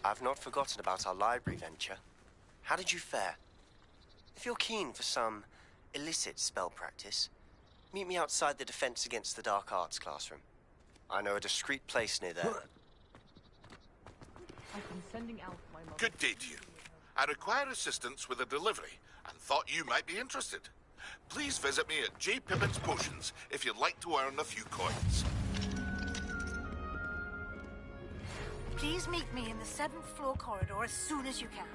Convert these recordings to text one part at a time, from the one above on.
I've not forgotten about our library venture. How did you fare? If you're keen for some illicit spell practice, meet me outside the Defense Against the Dark Arts classroom. I know a discreet place near there. I've been sending out my mother. Good day to you. I require assistance with a delivery and thought you might be interested. Please visit me at J. Pippin's Potions if you'd like to earn a few coins. Please meet me in the 7th floor corridor as soon as you can.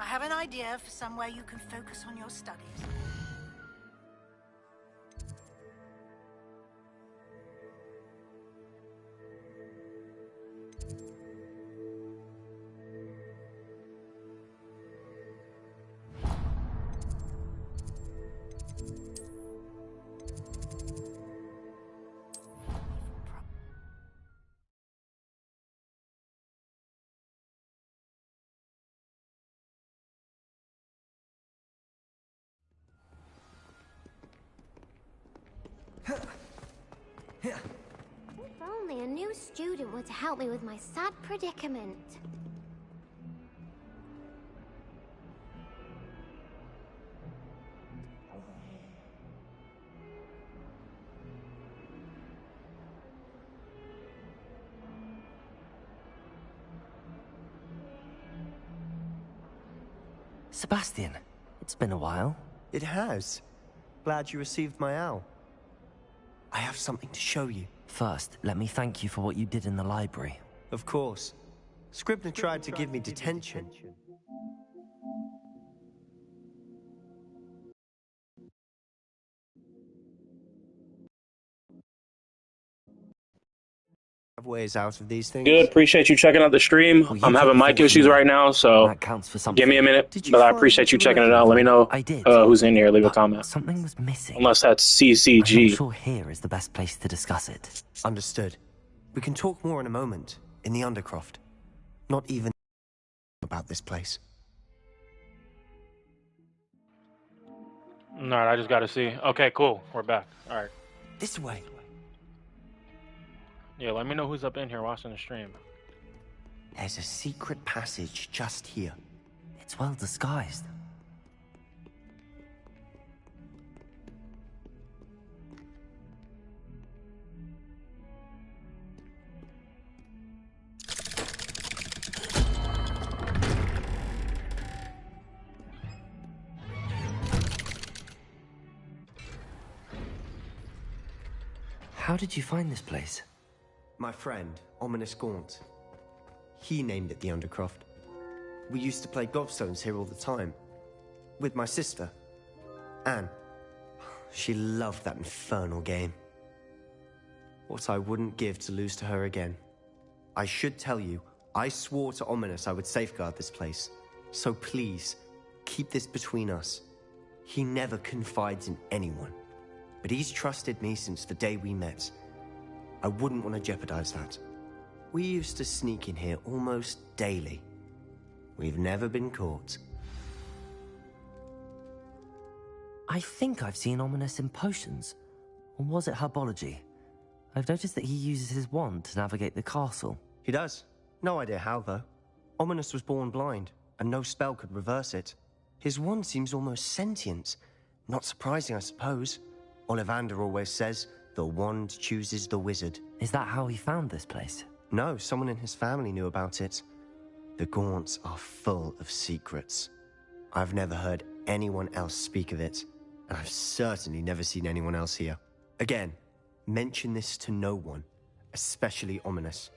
I have an idea for somewhere you can focus on your studies. If only a new student were to help me with my sad predicament. Sebastian, it's been a while. It has. Glad you received my owl. I have something to show you. First, let me thank you for what you did in the library. Of course. Scribner tried to give me detention. Ways out of these things. Good, appreciate you checking out the stream. Well, I'm having mic issues right now, so that counts for something. give me a minute. But I appreciate you checking it out. Let me know who's in here. Leave a comment. Something was missing. Unless that's CCG. I'm not sure here is the best place to discuss it. Understood. We can talk more in a moment, in the Undercroft. Not even about this place. Alright, I just gotta see. Okay, cool. We're back. Alright. This way. Yeah, let me know who's up in here watching the stream. There's a secret passage just here. It's well disguised. How did you find this place? My friend, Ominous Gaunt. He named it the Undercroft. We used to play gobstones here all the time. With my sister, Anne. She loved that infernal game. What I wouldn't give to lose to her again. I should tell you, I swore to Ominous I would safeguard this place. So please, keep this between us. He never confides in anyone. But he's trusted me since the day we met. I wouldn't want to jeopardize that. We used to sneak in here almost daily. We've never been caught. I think I've seen Ominous in potions. Or was it herbology? I've noticed that he uses his wand to navigate the castle. He does. No idea how, though. Ominous was born blind, and no spell could reverse it. His wand seems almost sentient. Not surprising, I suppose. Ollivander always says, the wand chooses the wizard. Is that how he found this place? No, someone in his family knew about it. The Gaunts are full of secrets. I've never heard anyone else speak of it, and I've certainly never seen anyone else here. Again, mention this to no one, especially Ominous.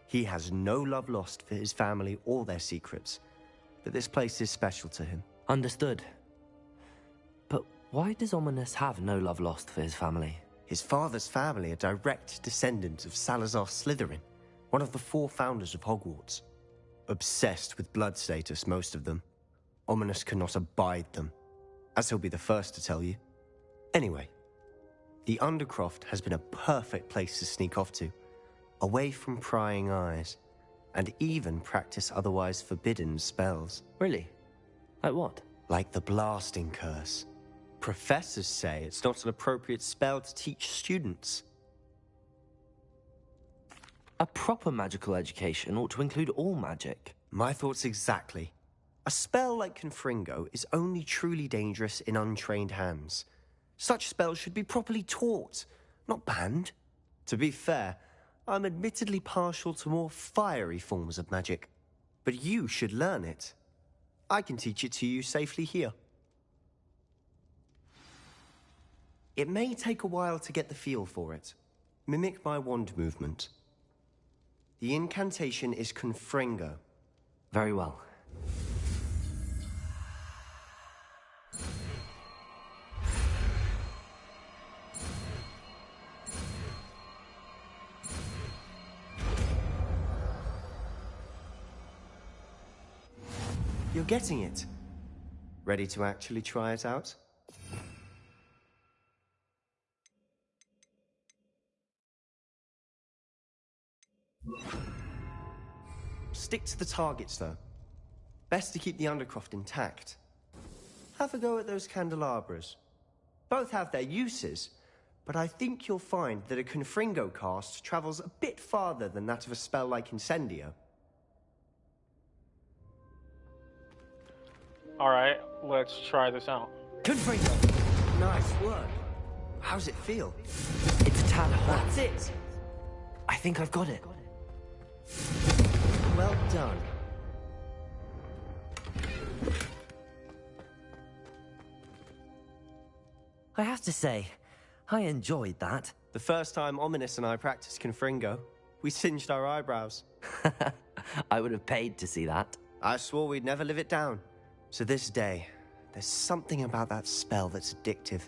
He has no love lost for his family or their secrets, but this place is special to him. Understood. But why does Ominous have no love lost for his family? His father's family are direct descendants of Salazar Slytherin, one of the 4 founders of Hogwarts. Obsessed with blood status, most of them. Ominous cannot abide them, as he'll be the first to tell you. Anyway, the Undercroft has been a perfect place to sneak off to, away from prying eyes, and even practice otherwise forbidden spells. Really? Like what? Like the Blasting Curse. Professors say it's not an appropriate spell to teach students. A proper magical education ought to include all magic. My thoughts exactly. A spell like Confringo is only truly dangerous in untrained hands. Such spells should be properly taught, not banned. To be fair, I'm admittedly partial to more fiery forms of magic. But you should learn it. I can teach it to you safely here. It may take a while to get the feel for it. Mimic my wand movement. The incantation is Confringo. Very well. You're getting it. Ready to actually try it out? Stick to the targets, though. Best to keep the Undercroft intact. Have a go at those candelabras. Both have their uses, but I think you'll find that a Confringo cast travels a bit farther than that of a spell like Incendio. Alright, let's try this out. Confringo! Nice work. How's it feel? It's a tad hot. That's it! I think I've got it. Well done. I have to say, I enjoyed that. The first time Ominous and I practiced Confringo, we singed our eyebrows. I would have paid to see that. I swore we'd never live it down. To this day, there's something about that spell that's addictive.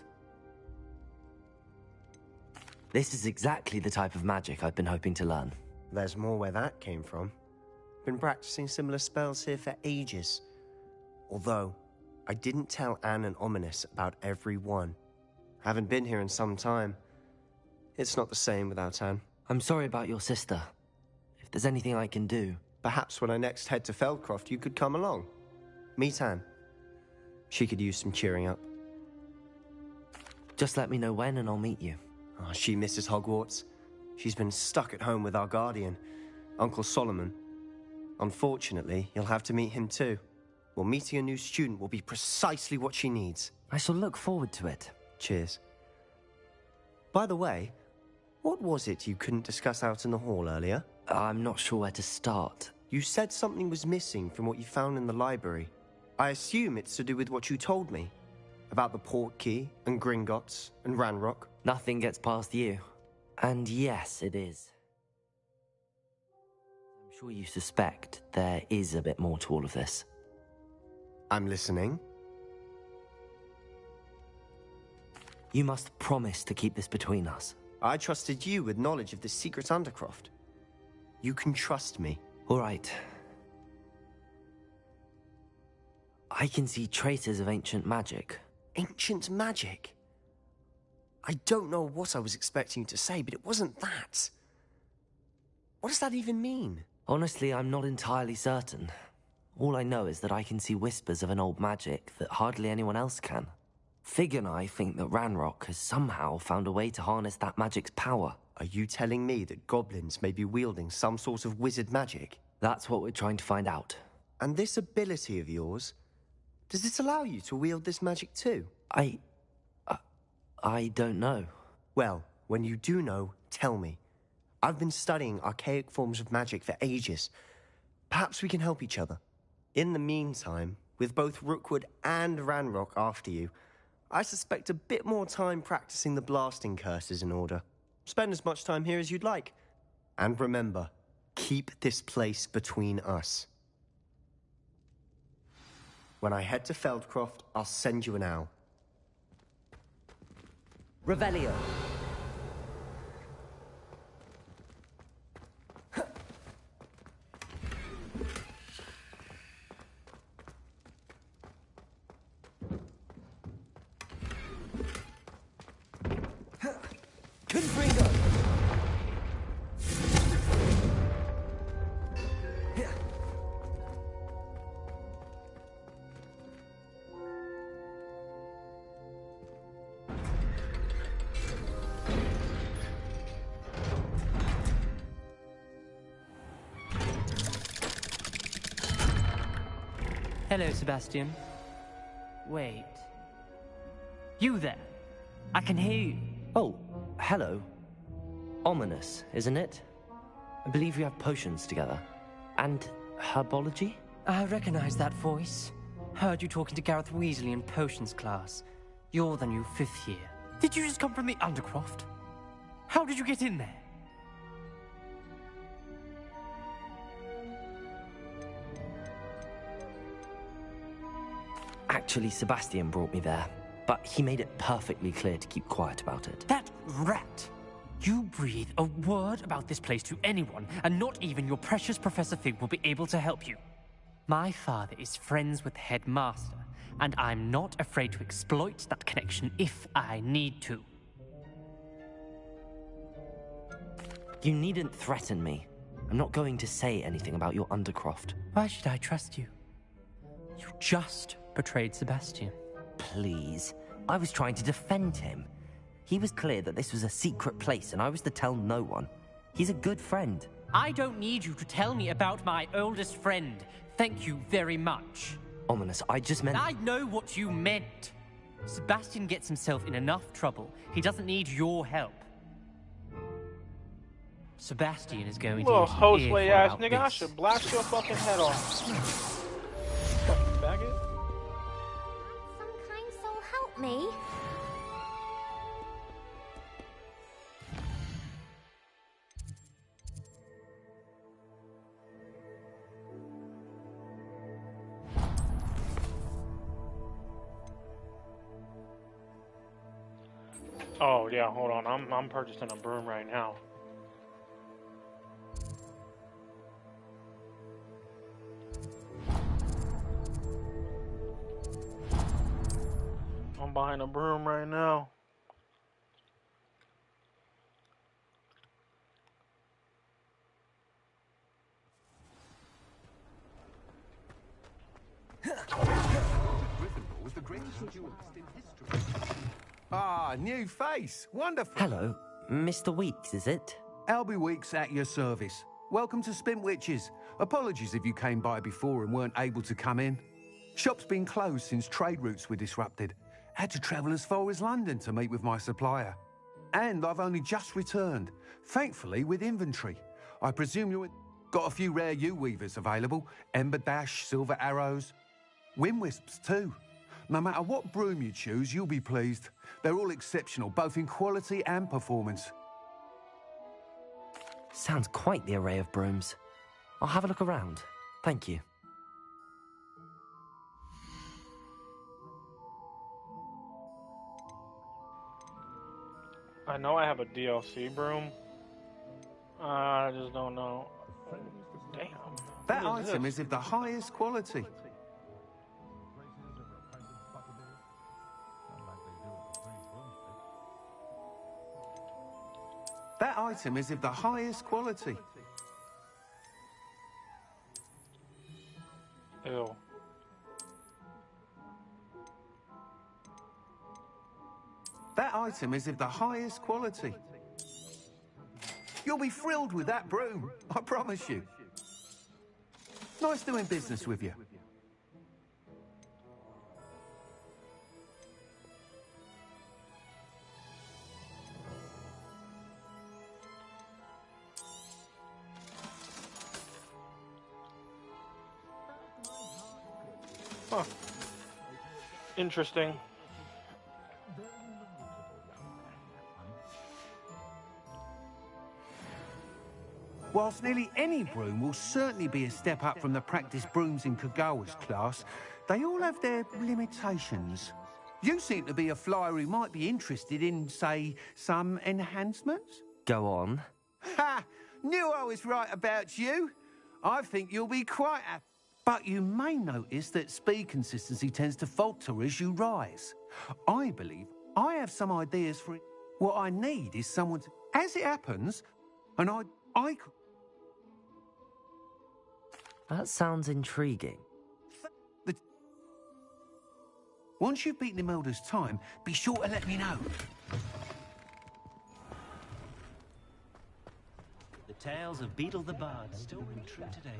This is exactly the type of magic I've been hoping to learn. There's more where that came from. Been practicing similar spells here for ages. Although, I didn't tell Anne and Ominous about every one. Haven't been here in some time. It's not the same without Anne. I'm sorry about your sister. If there's anything I can do... Perhaps when I next head to Feldcroft, you could come along. Meet Anne. She could use some cheering up. Just let me know when and I'll meet you. Oh, she misses Hogwarts. She's been stuck at home with our guardian, Uncle Solomon. Unfortunately, you'll have to meet him too. Well, meeting a new student will be precisely what she needs. I shall look forward to it. Cheers. By the way, what was it you couldn't discuss out in the hall earlier? I'm not sure where to start. You said something was missing from what you found in the library. I assume it's to do with what you told me. About the Portkey, and Gringotts, and Ranrock. Nothing gets past you. And yes, it is. I'm sure you suspect there is a bit more to all of this. I'm listening. You must promise to keep this between us. I trusted you with knowledge of the secret Undercroft. You can trust me. All right. I can see traces of ancient magic. Ancient magic? I don't know what I was expecting you to say, but it wasn't that. What does that even mean? Honestly, I'm not entirely certain. All I know is that I can see whispers of an old magic that hardly anyone else can. Fig and I think that Ranrock has somehow found a way to harness that magic's power. Are you telling me that goblins may be wielding some sort of wizard magic? That's what we're trying to find out. And this ability of yours, does it allow you to wield this magic too? I don't know. Well, when you do know, tell me. I've been studying archaic forms of magic for ages. Perhaps we can help each other. In the meantime, with both Rookwood and Ranrock after you, I suspect a bit more time practicing the blasting curse is in order. Spend as much time here as you'd like. And remember, keep this place between us. When I head to Feldcroft, I'll send you an owl. Revelio. Confringo! Hello, Sebastian. Wait. You there? I can hear you. Oh, hello. Ominous, isn't it? I believe you have potions together. And herbology? I recognize that voice. Heard you talking to Gareth Weasley in potions class. You're the new 5th year. Did you just come from the Undercroft? How did you get in there? Actually, Sebastian brought me there, but he made it perfectly clear to keep quiet about it. That rat! You breathe a word about this place to anyone, and not even your precious Professor Fig will be able to help you. My father is friends with the headmaster, and I'm not afraid to exploit that connection if I need to. You needn't threaten me. I'm not going to say anything about your Undercroft. Why should I trust you? You just betrayed Sebastian. Please. I was trying to defend him. He was clear that this was a secret place and I was to tell no one. He's a good friend. I don't need you to tell me about my oldest friend. Thank you very much. Ominous, I just meant... I know what you meant. Sebastian gets himself in enough trouble. He doesn't need your help. Sebastian is going to Little get an hostway earful ass about nigga, I this. should blast your fucking head off. Fucking faggot. Some kind soul help me. Oh yeah, hold on. I'm purchasing a broom right now. I'm buying a broom right now. Ah, new face. Wonderful. Hello, Mr. Weeks, is it? Albie Weeks at your service. Welcome to Spintwitches. Apologies if you came by before and weren't able to come in. Shop's been closed since trade routes were disrupted. Had to travel as far as London to meet with my supplier. And I've only just returned, thankfully with inventory. I presume you got a few rare U-weavers available. Ember Dash, Silver Arrows, Wind Wisps too. No matter what broom you choose, you'll be pleased. They're all exceptional, both in quality and performance. Sounds quite the array of brooms. I'll have a look around. Thank you. I know I have a DLC broom. I just don't know. Damn. That What is item this? is of the highest quality. That item is of the highest quality. Ew. That item is of the highest quality. You'll be thrilled with that broom, I promise you. Nice doing business with you. Huh. Interesting. Whilst nearly any broom will certainly be a step up from the practice brooms in Kagawa's class, they all have their limitations. You seem to be a flyer who might be interested in, say, some enhancements? Go on. Ha! Knew I was right about you. I think you'll be quite happy. But you may notice that speed consistency tends to falter as you rise. I believe I have some ideas for it. What I need is someone to... As it happens, and I could... That sounds intriguing. Once you've beaten Imelda's time, be sure to let me know. The tales of Beetle the Bard still ring true today.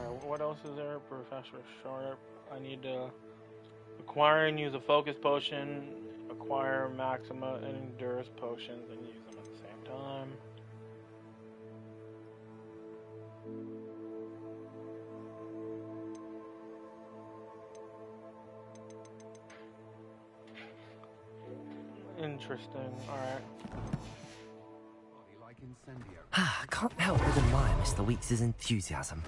Alright, what else is there? Professor Sharp. I need to acquire and use a focus potion, acquire Maxima and Endurance potions, and use them at the same time. Interesting. Alright. I can't help but admire Mr. Weeks' enthusiasm.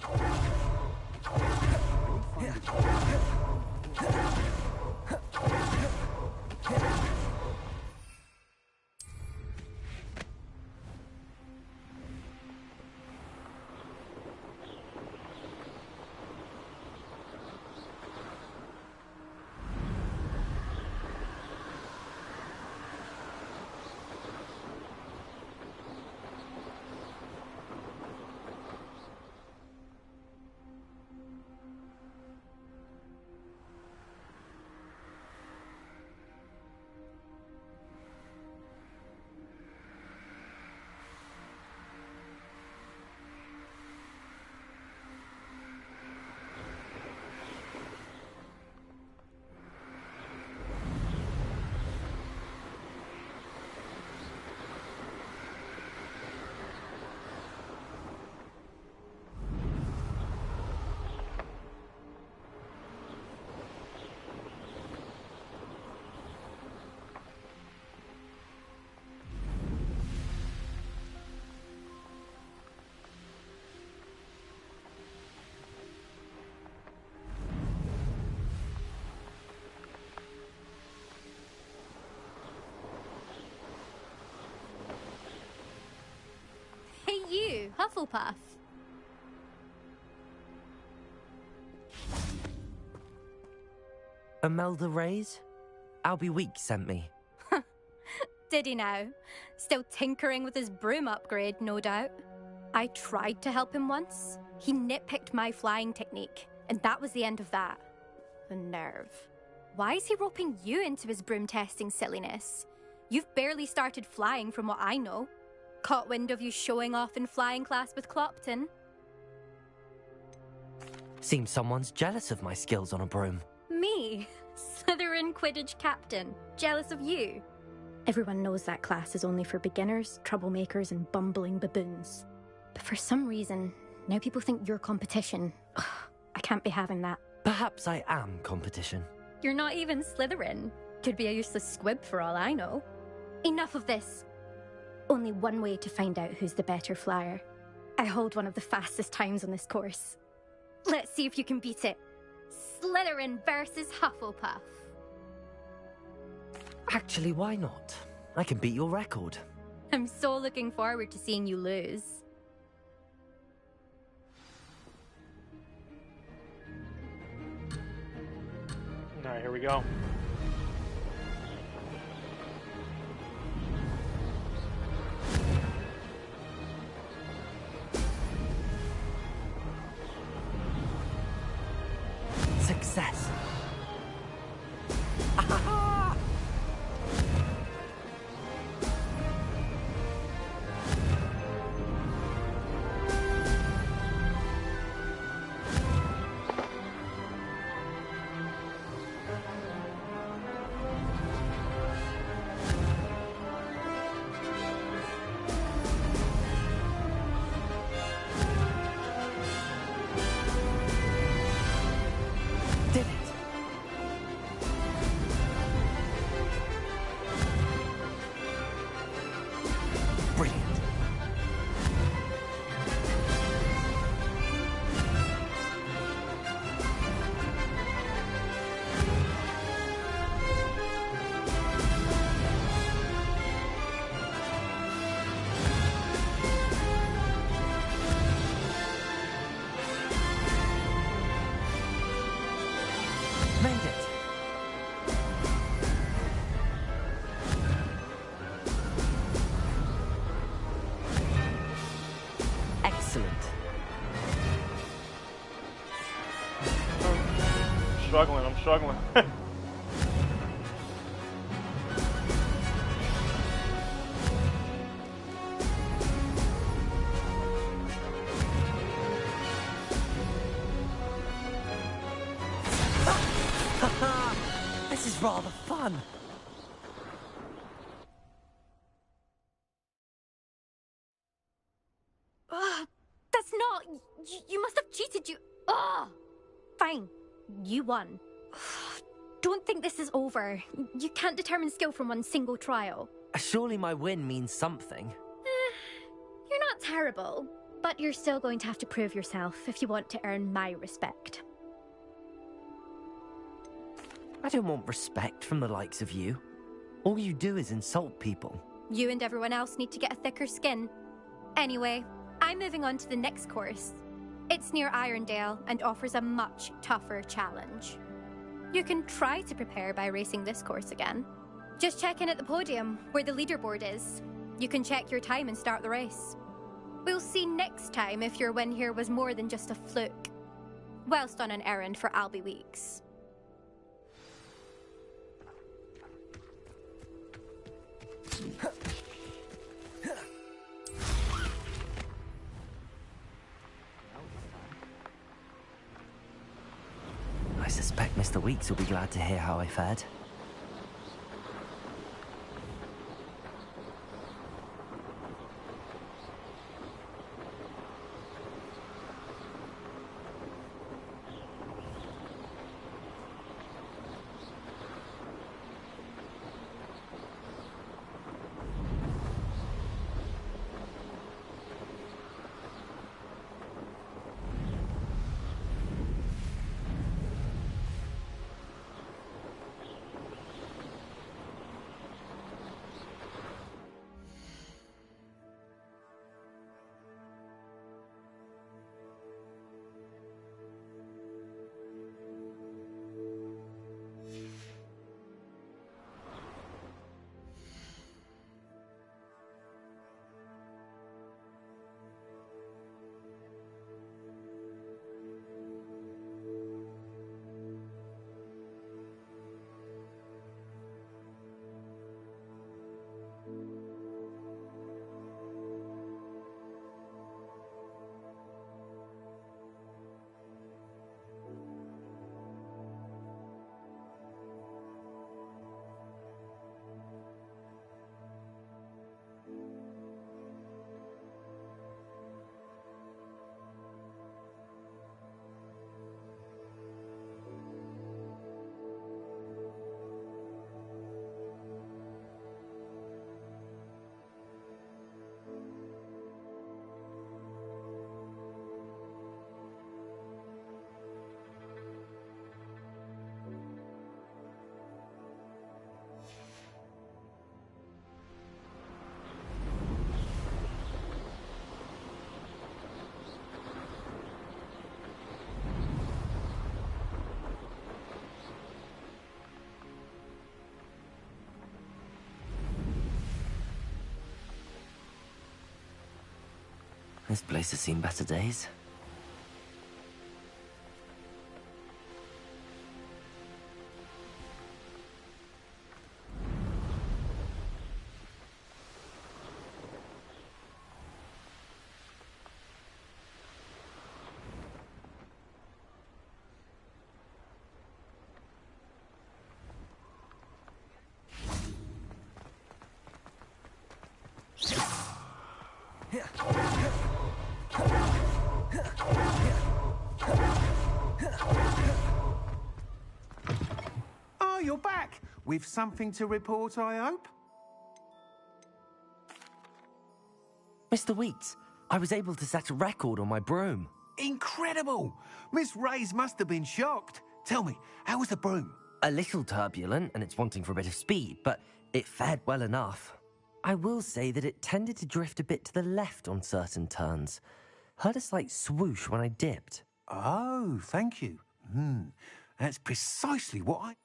Hey you, Hufflepuff. Imelda Reyes? Albie Weeks sent me. Did he now? Still tinkering with his broom upgrade, no doubt. I tried to help him once. He nitpicked my flying technique, and that was the end of that. The nerve. Why is he roping you into his broom testing silliness? You've barely started flying from what I know. Caught wind of you showing off in flying class with Clopton. Seems someone's jealous of my skills on a broom. Me? Slytherin Quidditch captain. Jealous of you? Everyone knows that class is only for beginners, troublemakers, and bumbling baboons. But for some reason, now people think you're competition. Ugh, I can't be having that. Perhaps I am competition. You're not even Slytherin. Could be a useless squib for all I know. Enough of this. Only one way to find out who's the better flyer. I hold one of the fastest times on this course. Let's see if you can beat it. Slytherin versus Hufflepuff. Actually, why not? I can beat your record. I'm so looking forward to seeing you lose. Alright, here we go. Success. I'm struggling. rather fun. That's not... You must have cheated, you... Ugh! Fine. You won. Don't think this is over. You can't determine skill from one single trial. Surely my win means something. You're not terrible, but you're still going to have to prove yourself if you want to earn my respect. I don't want respect from the likes of you. All you do is insult people. You and everyone else need to get a thicker skin. Anyway, I'm moving on to the next course. It's near Irondale and offers a much tougher challenge. You can try to prepare by racing this course again. Just check in at the podium, where the leaderboard is. You can check your time and start the race. We'll see next time if your win here was more than just a fluke. Whilst on an errand for Albie Weeks. I suspect Mr. Weeks will be glad to hear how I fared. This place has seen better days. Oh, you're back! With something to report, I hope? Mr. Weeks, I was able to set a record on my broom. Incredible! Miss Reyes must have been shocked. Tell me, how was the broom? A little turbulent, and it's wanting for a bit of speed, but it fared well enough. I will say that it tended to drift a bit to the left on certain turns. Heard a slight swoosh when I dipped. Oh, thank you. That's precisely what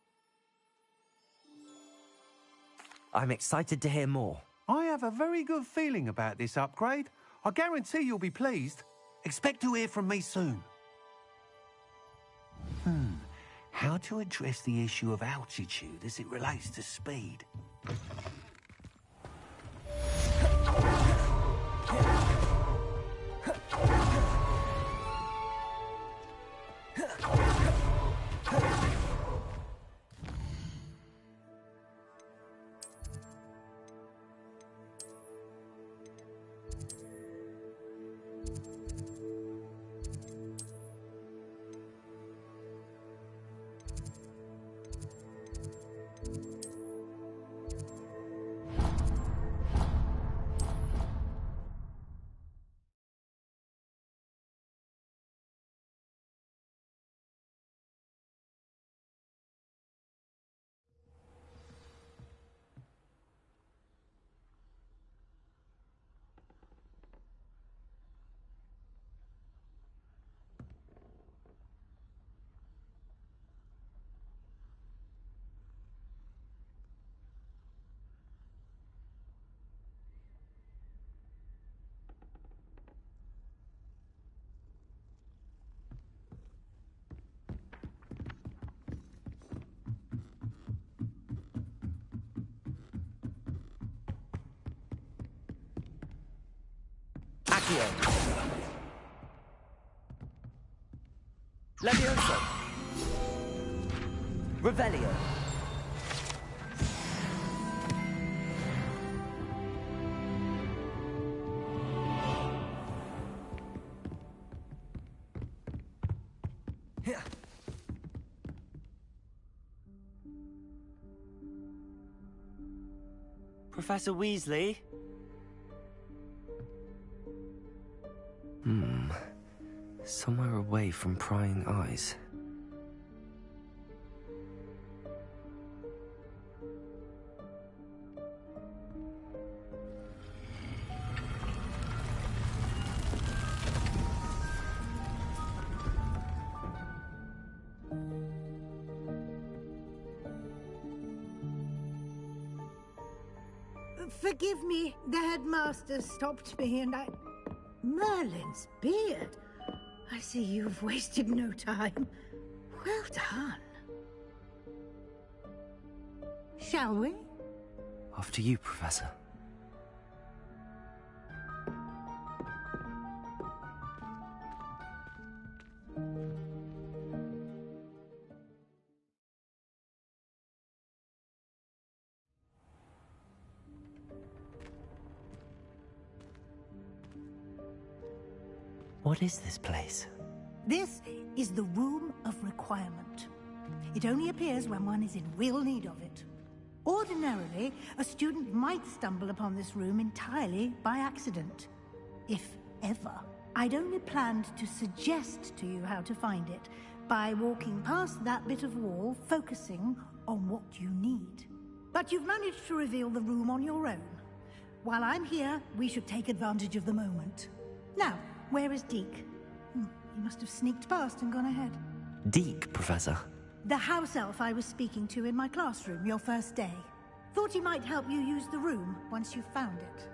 I'm excited to hear more. I have a very good feeling about this upgrade. I guarantee you'll be pleased. Expect to hear from me soon. How to address the issue of altitude as it relates to speed. Accio. Levioso. Revelio. Professor Weasley? Somewhere away from prying eyes. Forgive me, the headmaster stopped me and I... Merlin's beard. I see you've wasted no time. Well done. Shall we? After you, Professor. What is this place? This is the Room of Requirement. It only appears when one is in real need of it. Ordinarily, a student might stumble upon this room entirely by accident. If ever. I'd only planned to suggest to you how to find it by walking past that bit of wall, focusing on what you need. But you've managed to reveal the room on your own. While I'm here, we should take advantage of the moment. Now, where is Deke? He must have sneaked past and gone ahead. Deke, Professor? The house elf I was speaking to in my classroom your first day. Thought he might help you use the room once you've found it.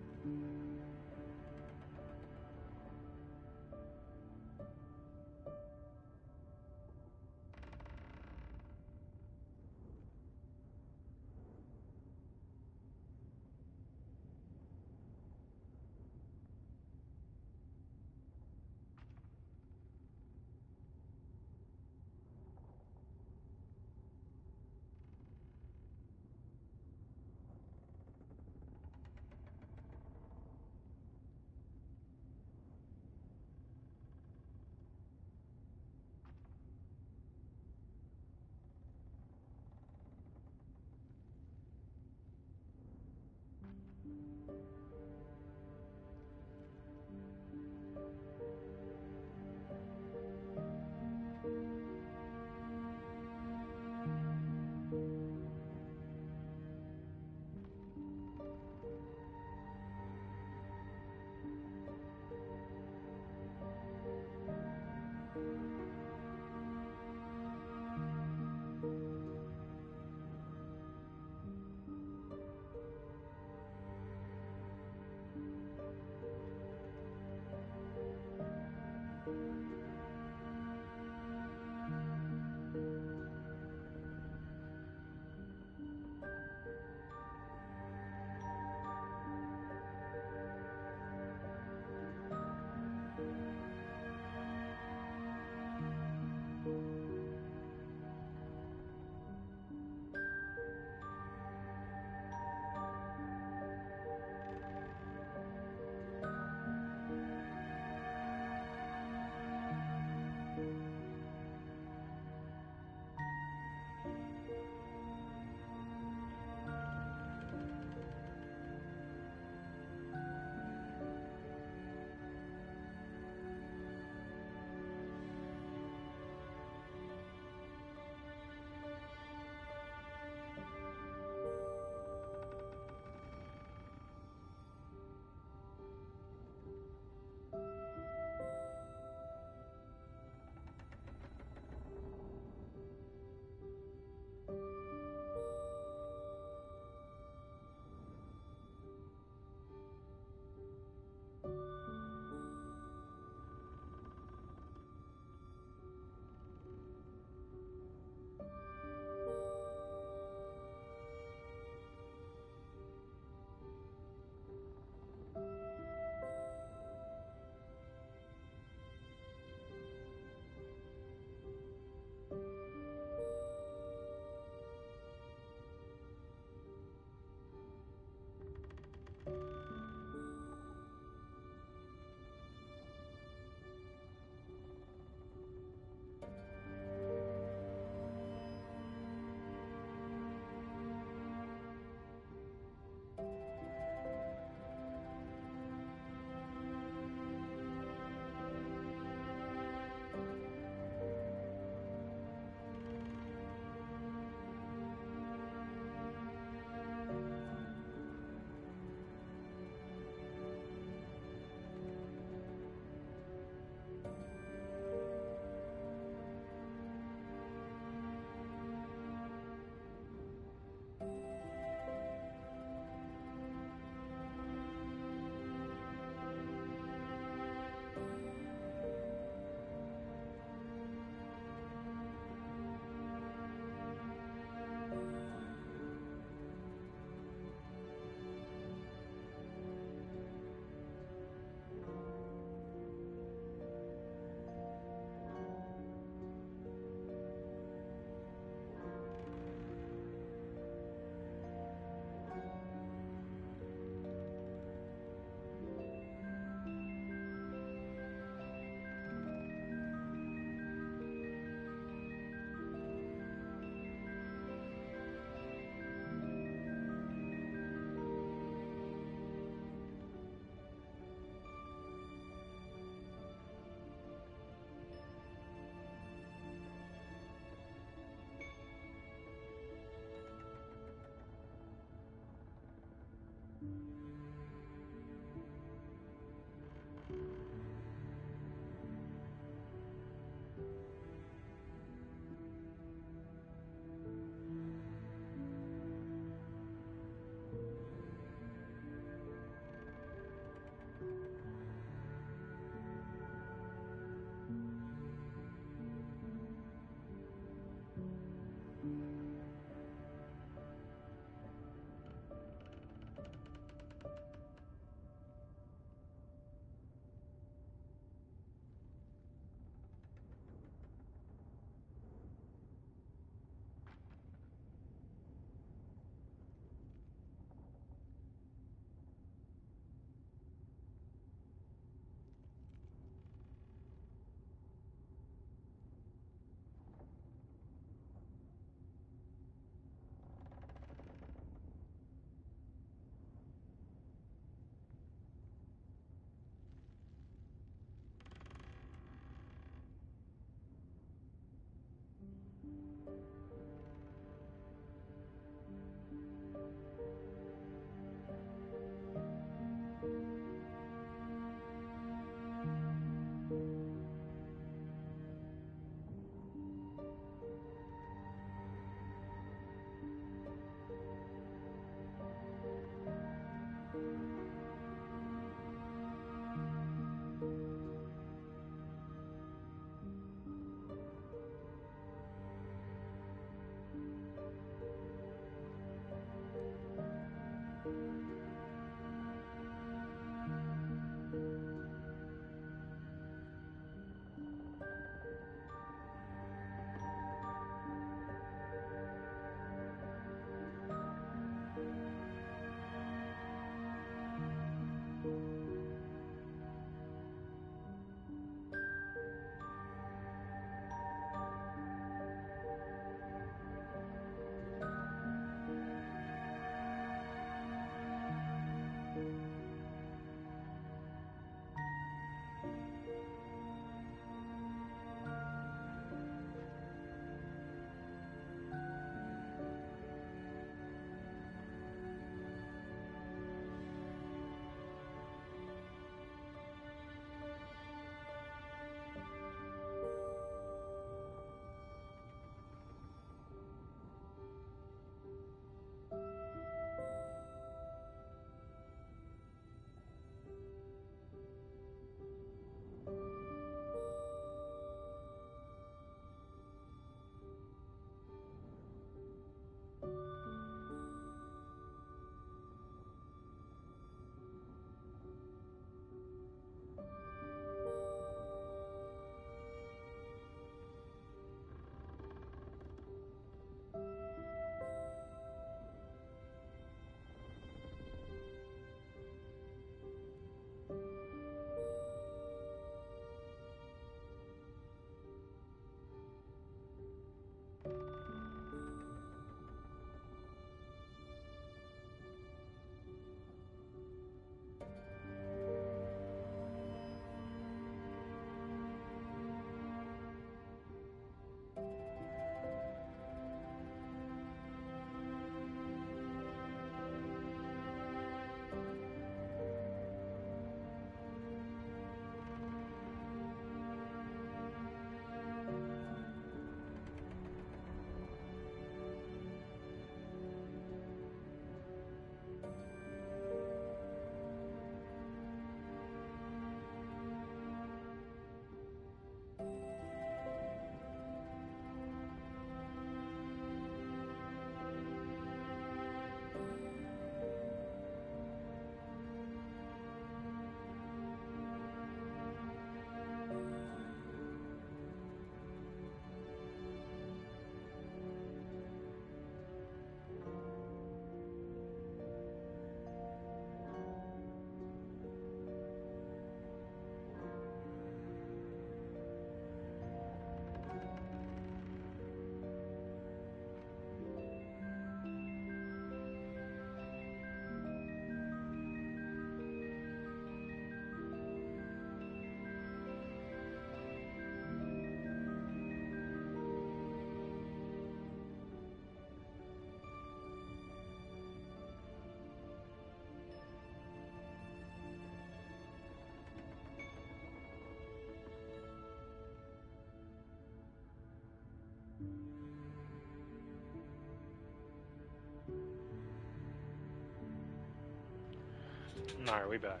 Alright, we back.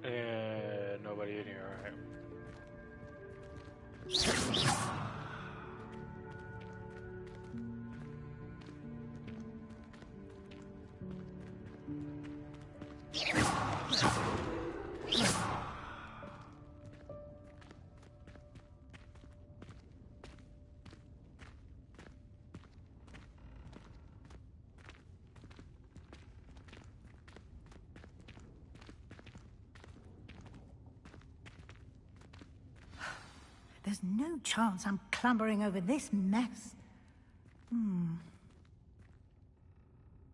And nobody in here, alright. There's no chance I'm clambering over this mess.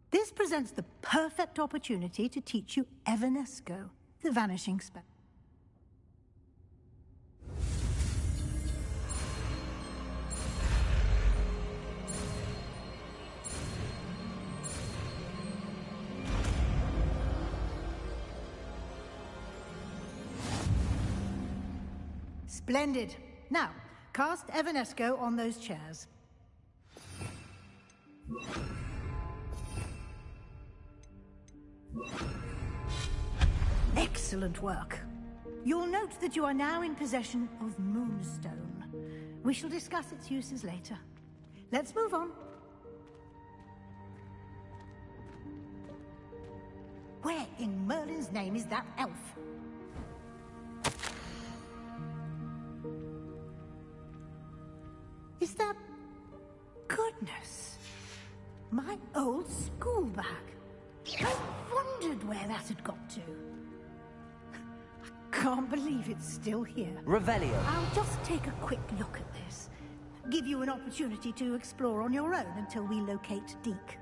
This presents the perfect opportunity to teach you Evanesco, the vanishing spell. Splendid. Now, cast Evanesco on those chairs. Excellent work. You'll note that you are now in possession of Moonstone. We shall discuss its uses later. Let's move on. Where in Merlin's name is that elf? Is that... Goodness. My old school bag. I wondered where that had got to. I can't believe it's still here. Revelio. I'll just take a quick look at this. Give you an opportunity to explore on your own until we locate Deke.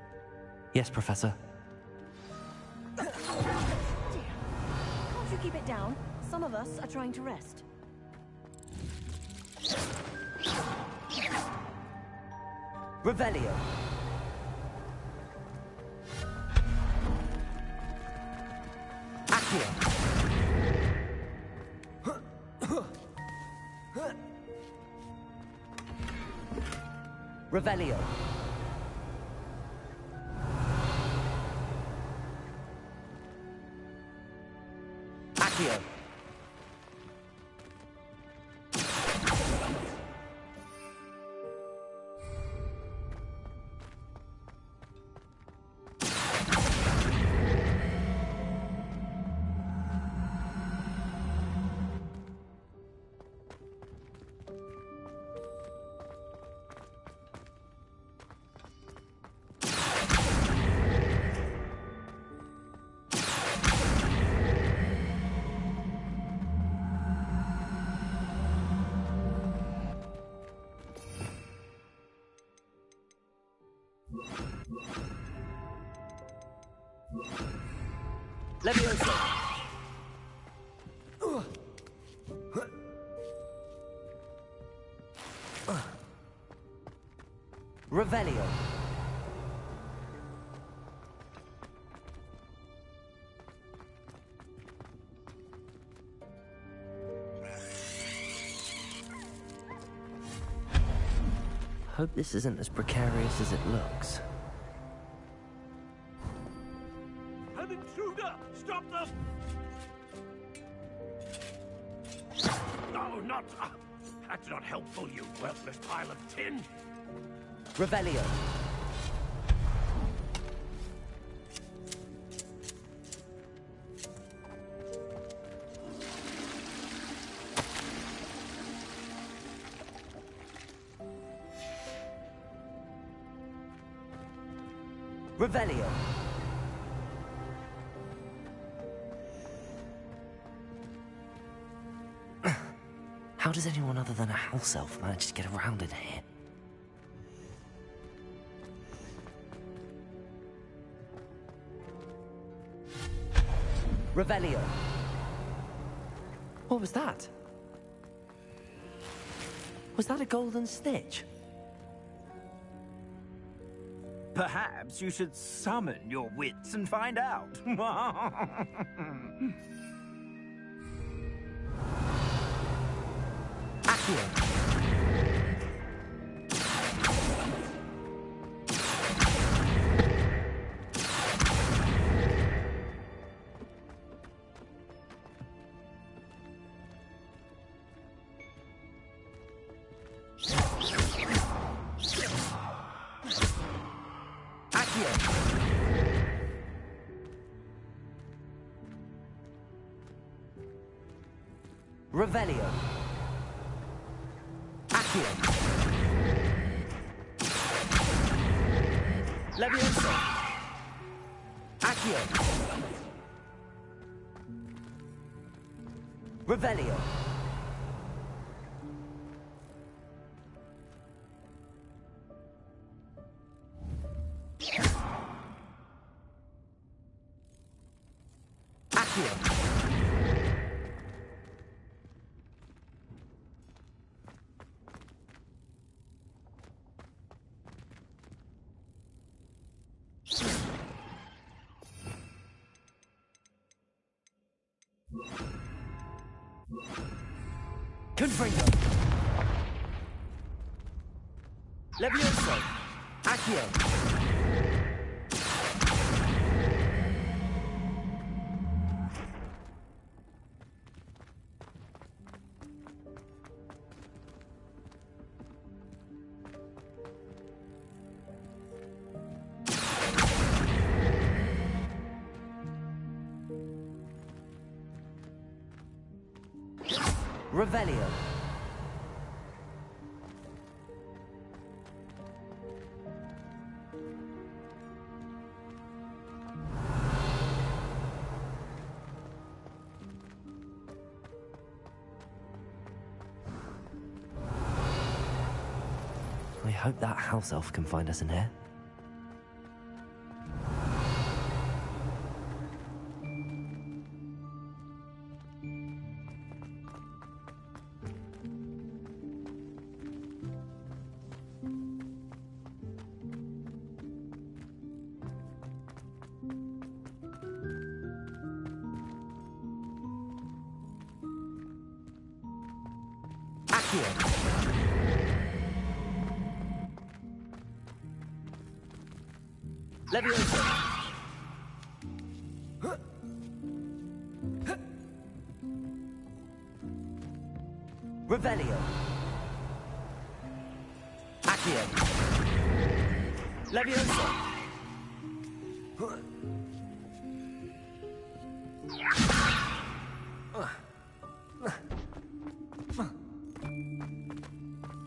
Yes, Professor. Dear. Can't you keep it down? Some of us are trying to rest. Revelio. Accio. Revelio. Accio. Levioso. Revelio. Hope this isn't as precarious as it looks. An intruder! Stop them! No, not... that's not helpful, you worthless pile of tin! Revelio. Revelio. How does anyone other than a house elf manage to get around in here? Revelio. What was that? Was that a golden snitch? Perhaps you should summon your wits and find out. Accio. Revelio. Accio. Levioso. Accio. Revelio. Accio. Confringo. Levioso. Accio. Revelio. I hope that house elf can find us in here. Levioso. Revelio. Accio. Levioso.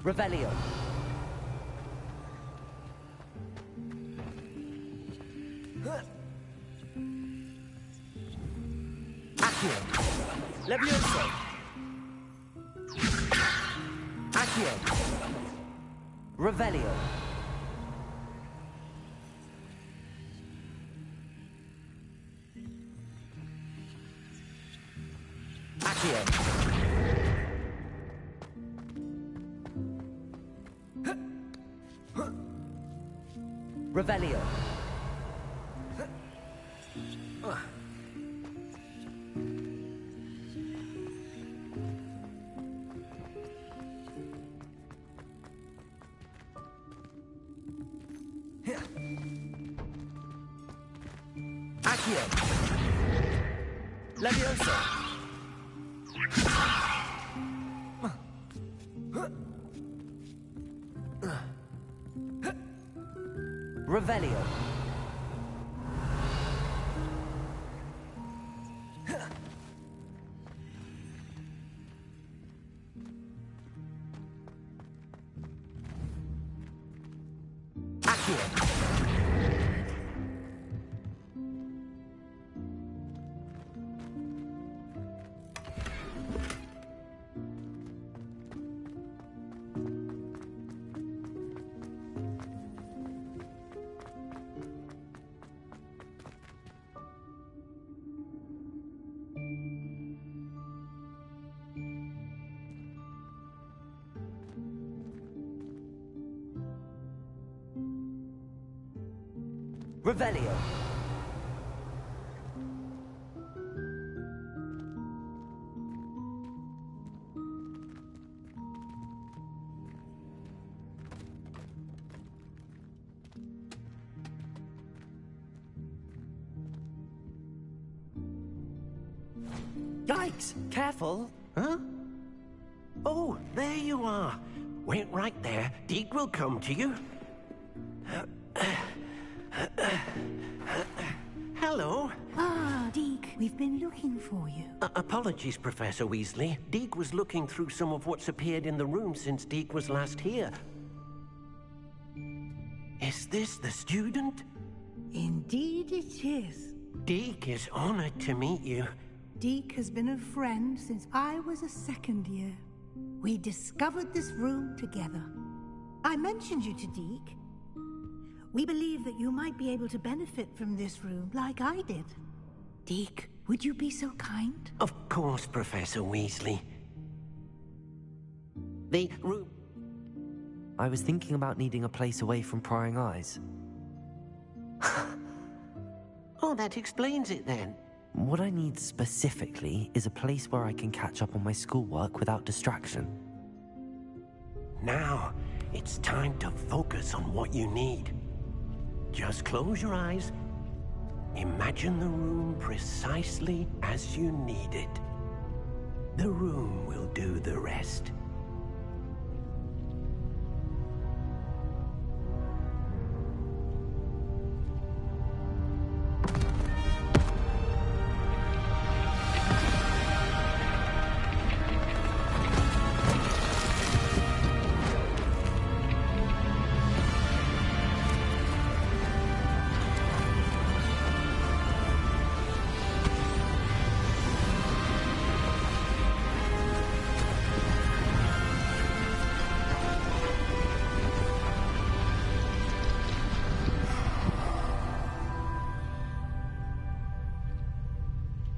Revelio. Accio. Levioso. Accio. Revelio. Accio. Revelio. Accio. Levioso. Revelio. Accio. Revelio. Yikes! Careful! Huh? Oh, there you are. Wait right there. Deke will come to you. Hello. Ah, Deke. We've been looking for you. Apologies, Professor Weasley. Deke was looking through some of what's appeared in the room since Deke was last here. Is this the student? Indeed it is. Deke is honored to meet you. Deke has been a friend since I was a second year. We discovered this room together. I mentioned you to Deke. We believe that you might be able to benefit from this room like I did. Deke, would you be so kind? Of course, Professor Weasley. The room... I was thinking about needing a place away from prying eyes. Oh, that explains it then. What I need specifically is a place where I can catch up on my schoolwork without distraction. Now, it's time to focus on what you need. Just close your eyes. Imagine the room precisely as you need it. The room will do the rest.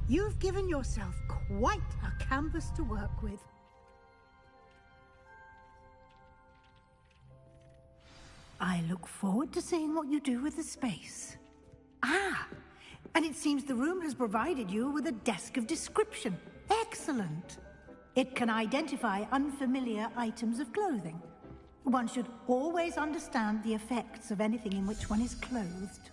You've given yourself quite a canvas to work with. I look forward to seeing what you do with the space. Ah, and it seems the room has provided you with a desk of description. Excellent. It can identify unfamiliar items of clothing. One should always understand the effects of anything in which one is clothed.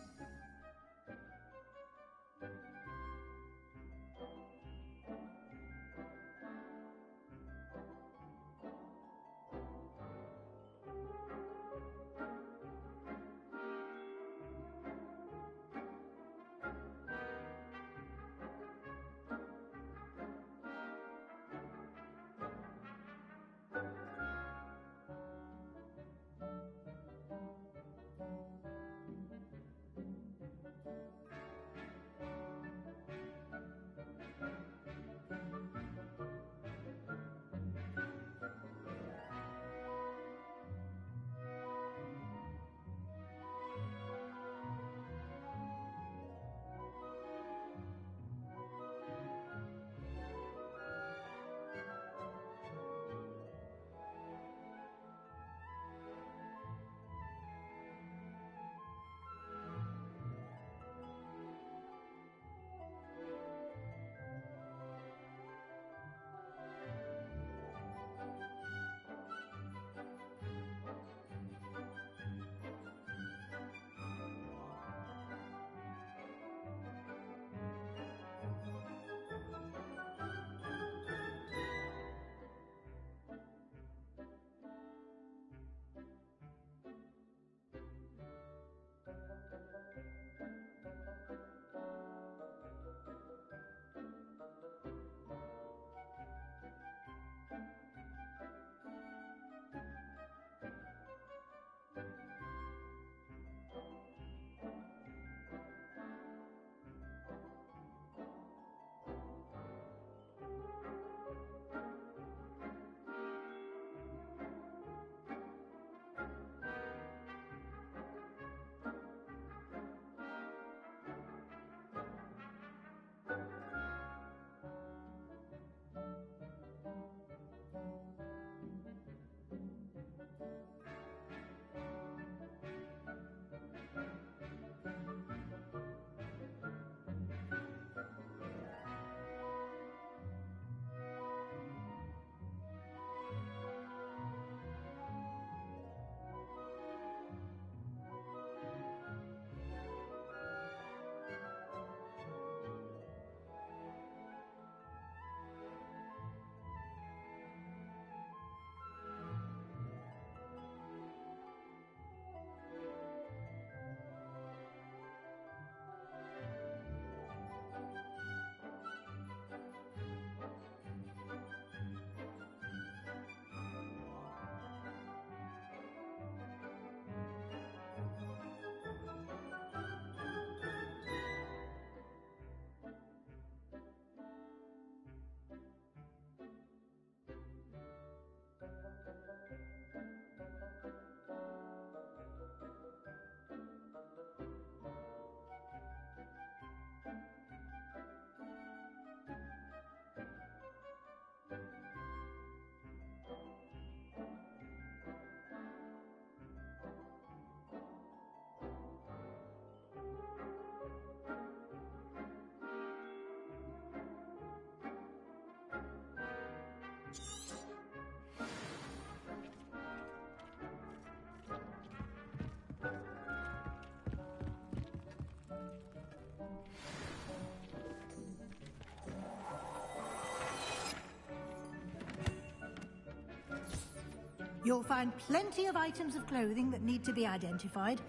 You'll find plenty of items of clothing that need to be identified.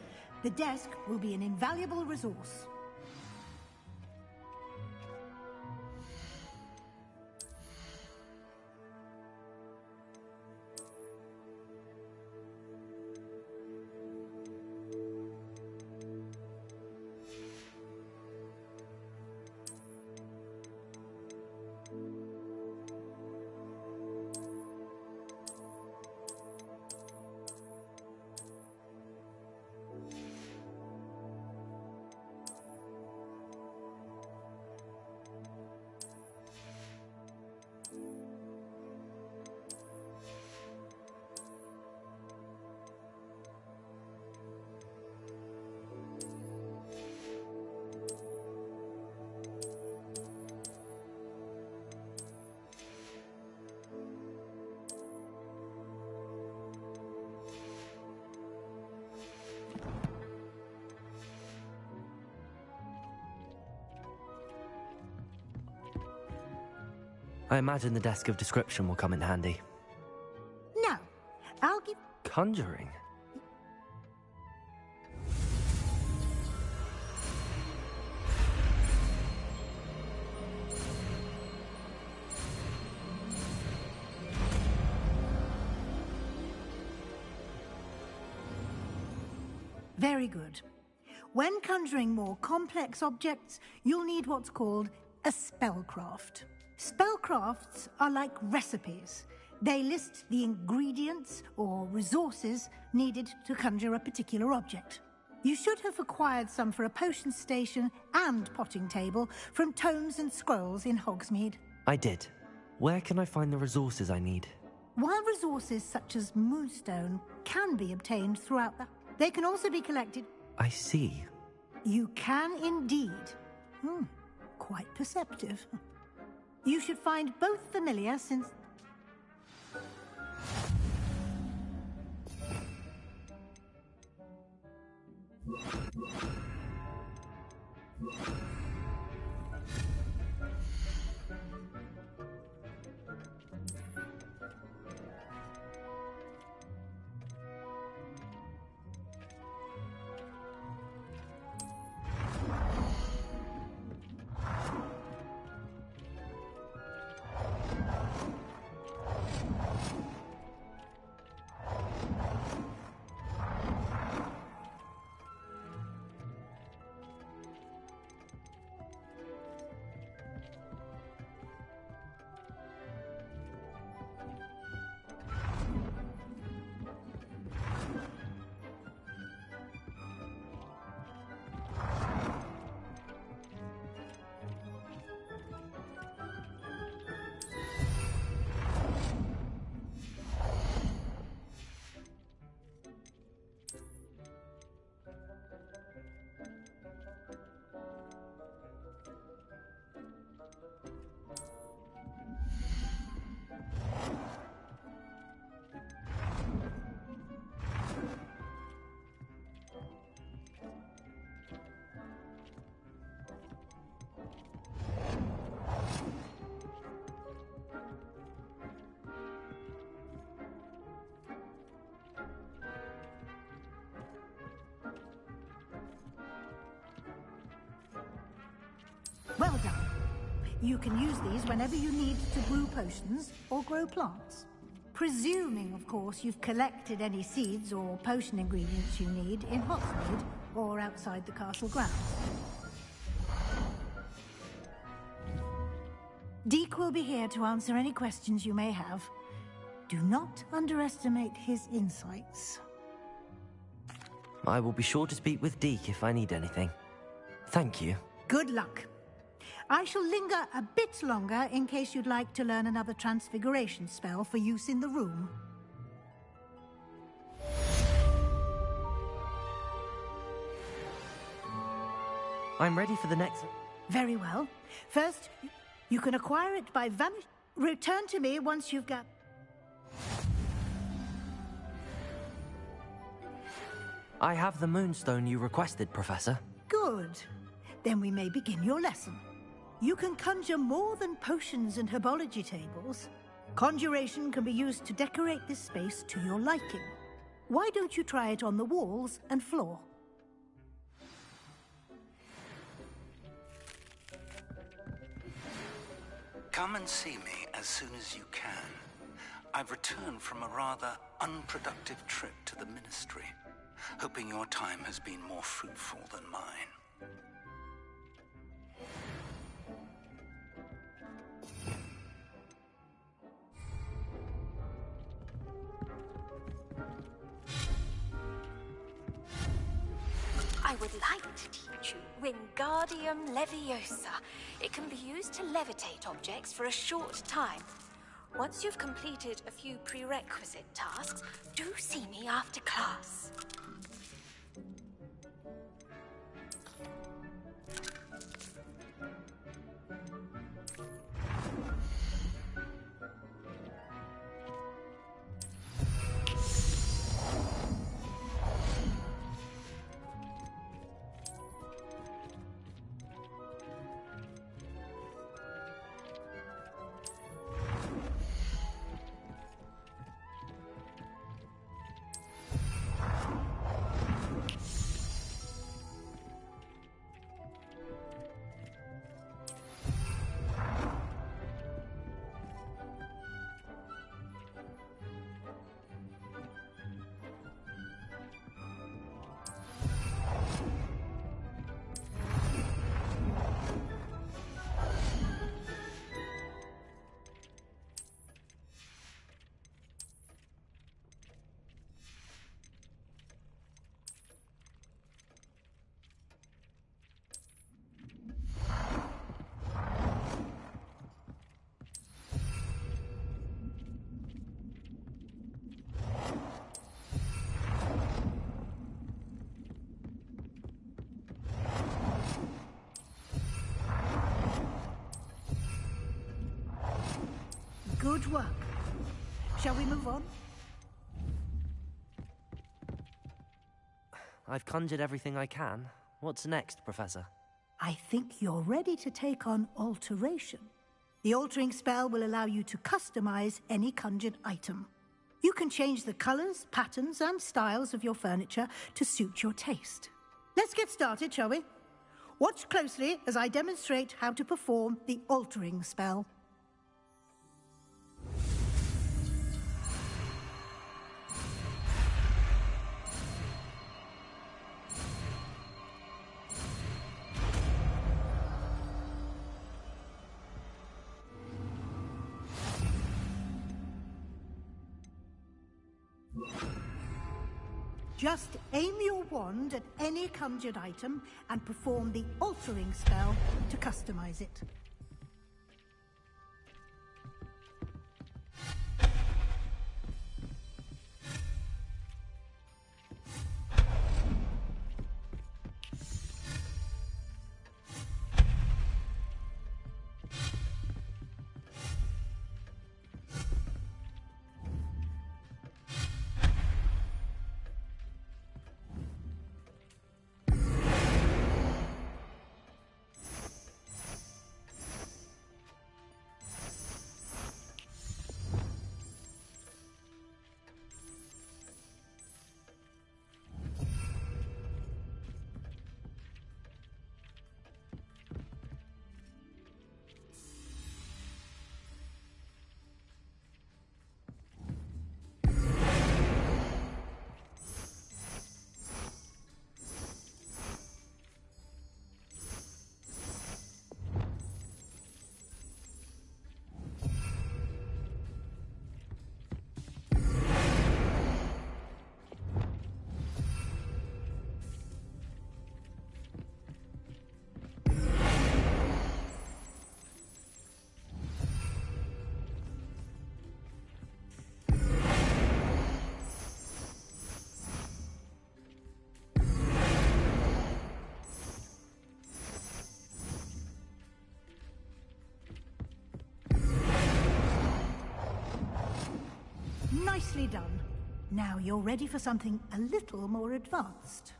The desk will be an invaluable resource. I imagine the desk of description will come in handy. Now, I'll give... Conjuring? Very good. When conjuring more complex objects, you'll need what's called a spellcraft. Spellcrafts are like recipes. They list the ingredients or resources needed to conjure a particular object. You should have acquired some for a potion station and potting table from tomes and scrolls in Hogsmeade. I did. Where can I find the resources I need? While resources such as moonstone can be obtained throughout they can also be collected. I see. You can indeed. Quite perceptive. You should find both familiar since... Well done. You can use these whenever you need to brew potions or grow plants. Presuming, of course, you've collected any seeds or potion ingredients you need in Hogsmeade or outside the castle grounds. Deke will be here to answer any questions you may have. Do not underestimate his insights. I will be sure to speak with Deke if I need anything. Thank you. Good luck. I shall linger a bit longer in case you'd like to learn another transfiguration spell for use in the room. I'm ready for the next... Very well. First, you can acquire it by vanish... Return to me once you've got... I have the moonstone you requested, Professor. Good. Then we may begin your lesson. You can conjure more than potions and herbology tables. Conjuration can be used to decorate this space to your liking. Why don't you try it on the walls and floor? Come and see me as soon as you can. I've returned from a rather unproductive trip to the Ministry, hoping your time has been more fruitful than mine. I would like to teach you Wingardium Leviosa. It can be used to levitate objects for a short time. Once you've completed a few prerequisite tasks, do see me after class. Good work. Shall we move on? I've conjured everything I can. What's next, Professor? I think you're ready to take on alteration. The altering spell will allow you to customize any conjured item. You can change the colors, patterns, and styles of your furniture to suit your taste. Let's get started, shall we? Watch closely as I demonstrate how to perform the altering spell. Just aim your wand at any conjured item and perform the altering spell to customize it. Nicely done. Now you're ready for something a little more advanced.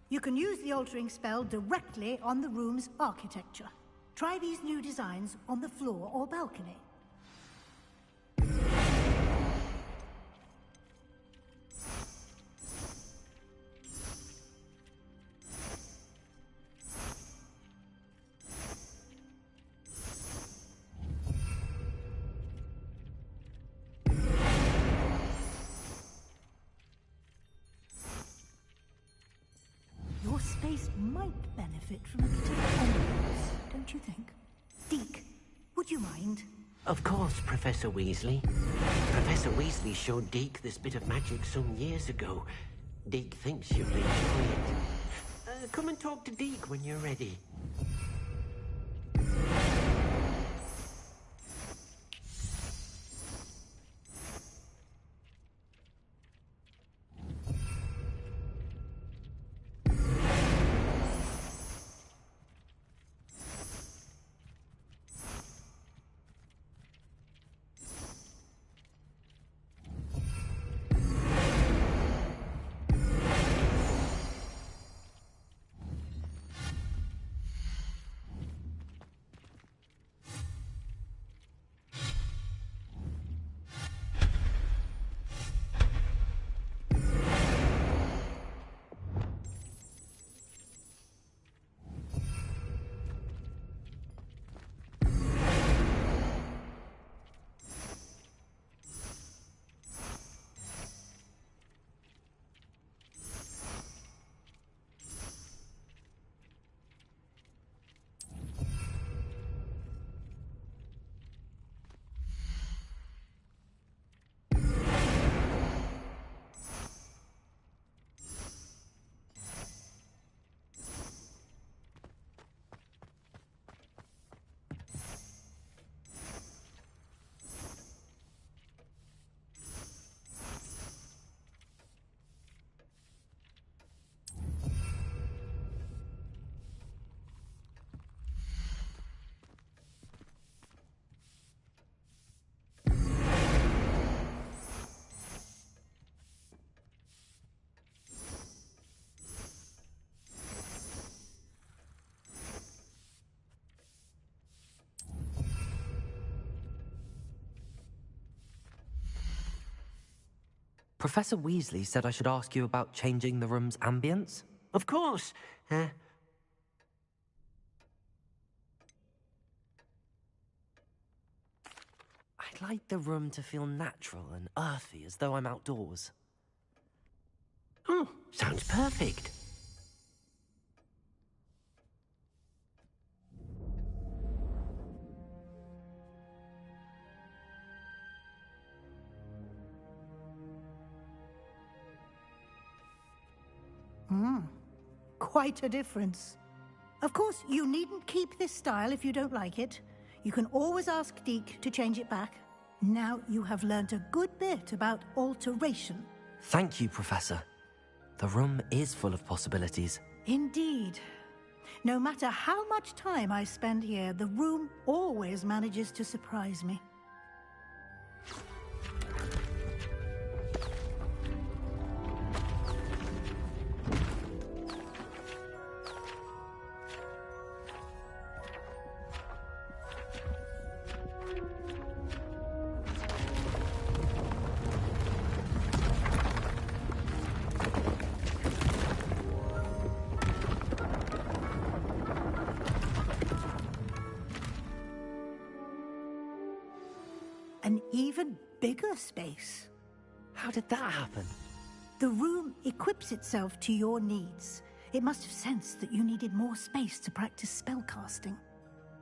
You can use the altering spell directly on the room's architecture. Try these new designs on the floor or balcony. space might benefit from a bit of ambience, don't you think? Deke, would you mind? Of course, Professor Weasley. Professor Weasley showed Deke this bit of magic some years ago. Deke thinks you'll enjoy it. Come and talk to Deke when you're ready. Professor Weasley said I should ask you about changing the room's ambience? Of course. I'd like the room to feel natural and earthy, as though I'm outdoors. Oh, sounds perfect. Quite a difference. Of course, you needn't keep this style if you don't like it. You can always ask Deke to change it back. Now you have learnt a good bit about alteration. Thank you, Professor. The room is full of possibilities. Indeed. No matter how much time I spend here, the room always manages to surprise me. An even bigger space. How did that happen? The room equips itself to your needs. It must have sensed that you needed more space to practice spellcasting.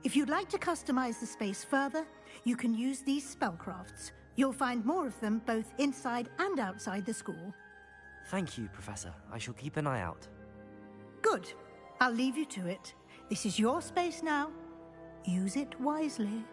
If you'd like to customize the space further, you can use these spellcrafts. You'll find more of them both inside and outside the school. Thank you, Professor. I shall keep an eye out. Good. I'll leave you to it. This is your space now. Use it wisely.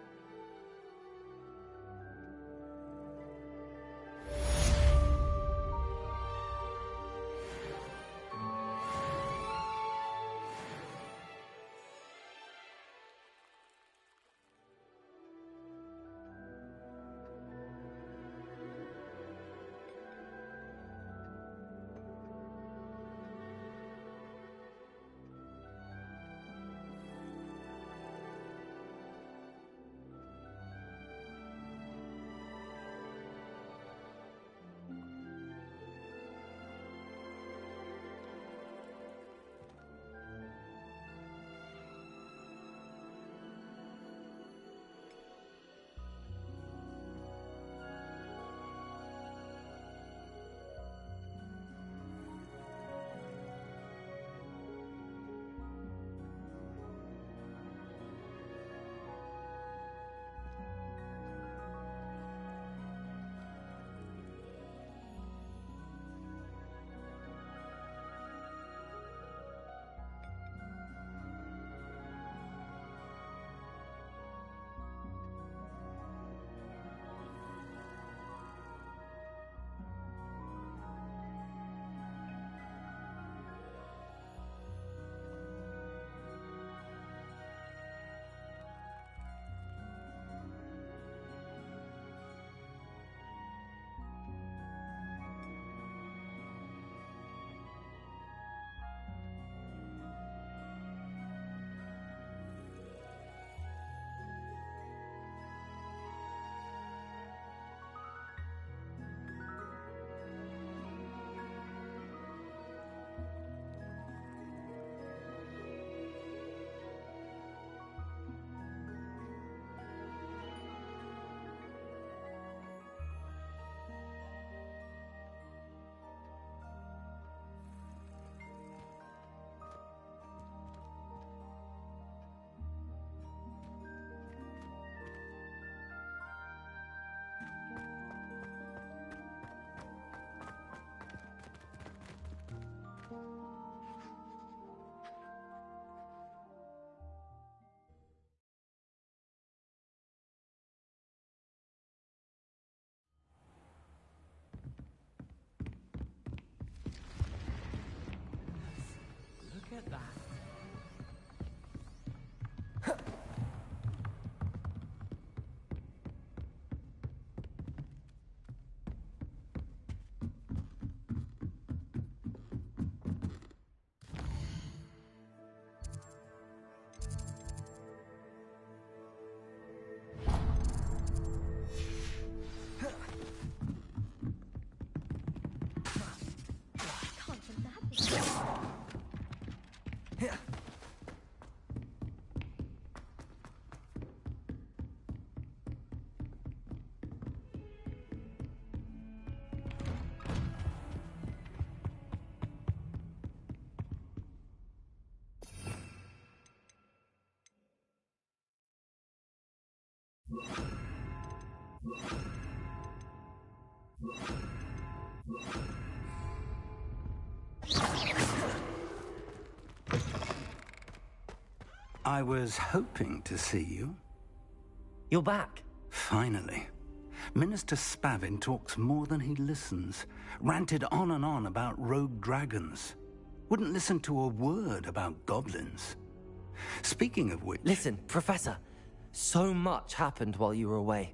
I was hoping to see you. You're back. Finally. Minister Spavin talks more than he listens. Ranted on and on about rogue dragons. Wouldn't listen to a word about goblins. Speaking of which... Listen, Professor. So much happened while you were away.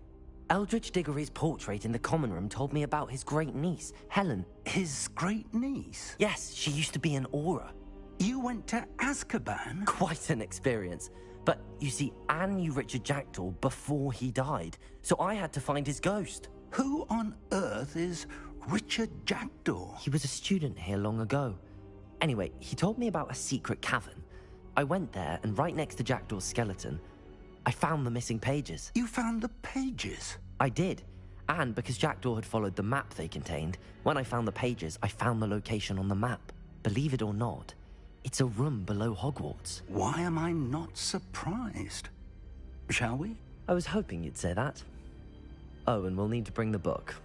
Eldridge Diggory's portrait in the common room told me about his great niece, Helen. His great niece? Yes, she used to be an Auror. You went to Azkaban? Quite an experience. But, you see, Anne knew Richard Jackdaw before he died, so I had to find his ghost. Who on earth is Richard Jackdaw? He was a student here long ago. Anyway, he told me about a secret cavern. I went there, and right next to Jackdaw's skeleton, I found the missing pages. You found the pages? I did. And because Jackdaw had followed the map they contained, when I found the pages, I found the location on the map. Believe it or not, it's a room below Hogwarts. Why am I not surprised? Shall we? I was hoping you'd say that. Oh, and we'll need to bring the book.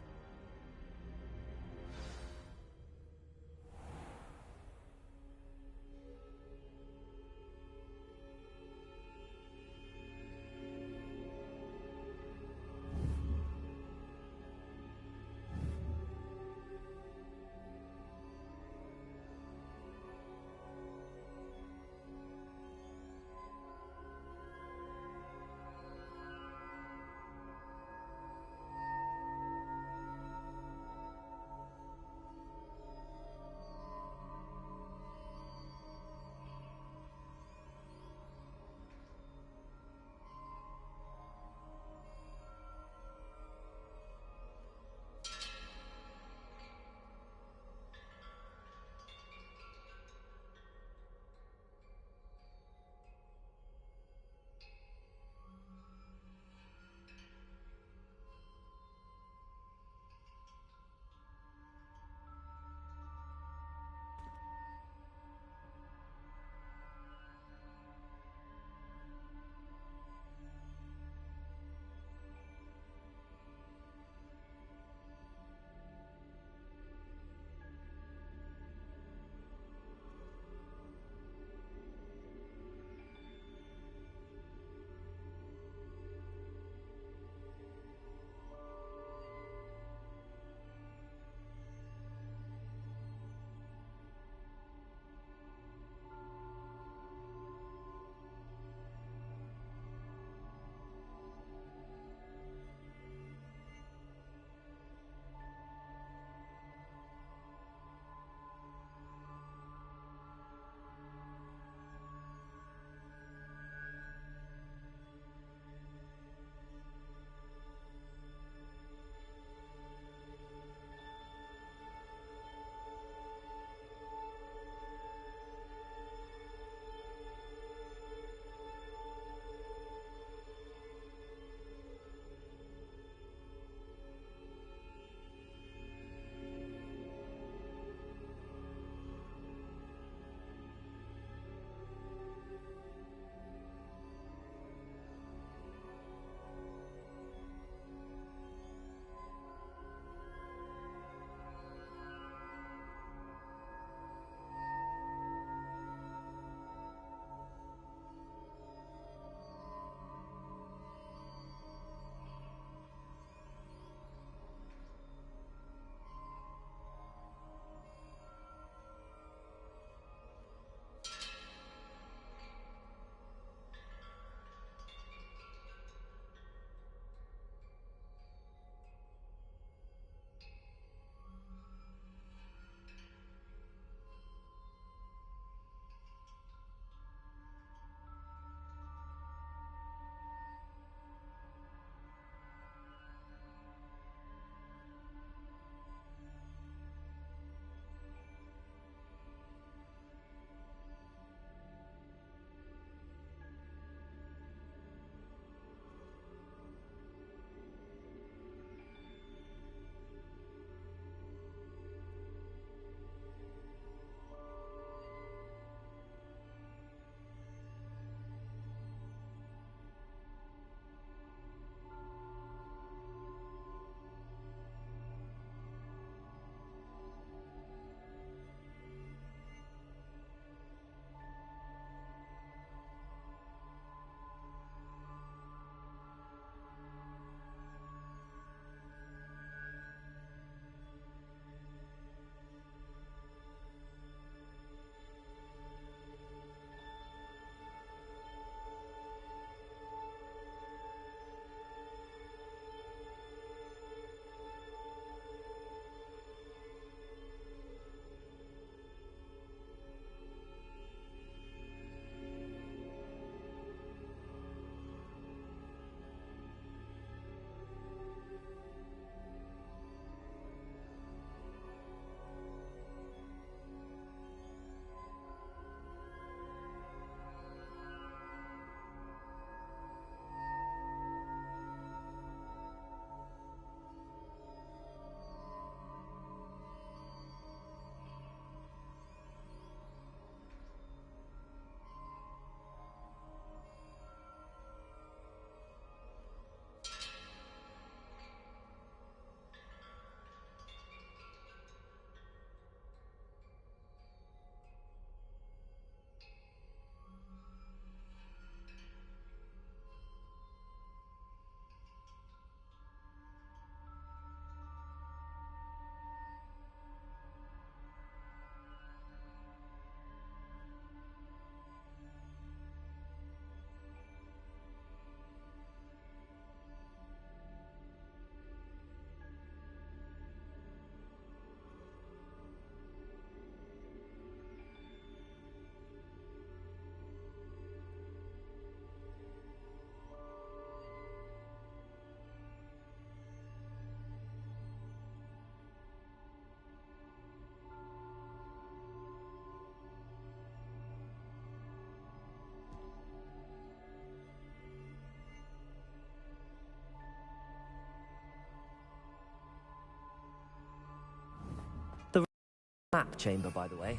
map chamber, by the way.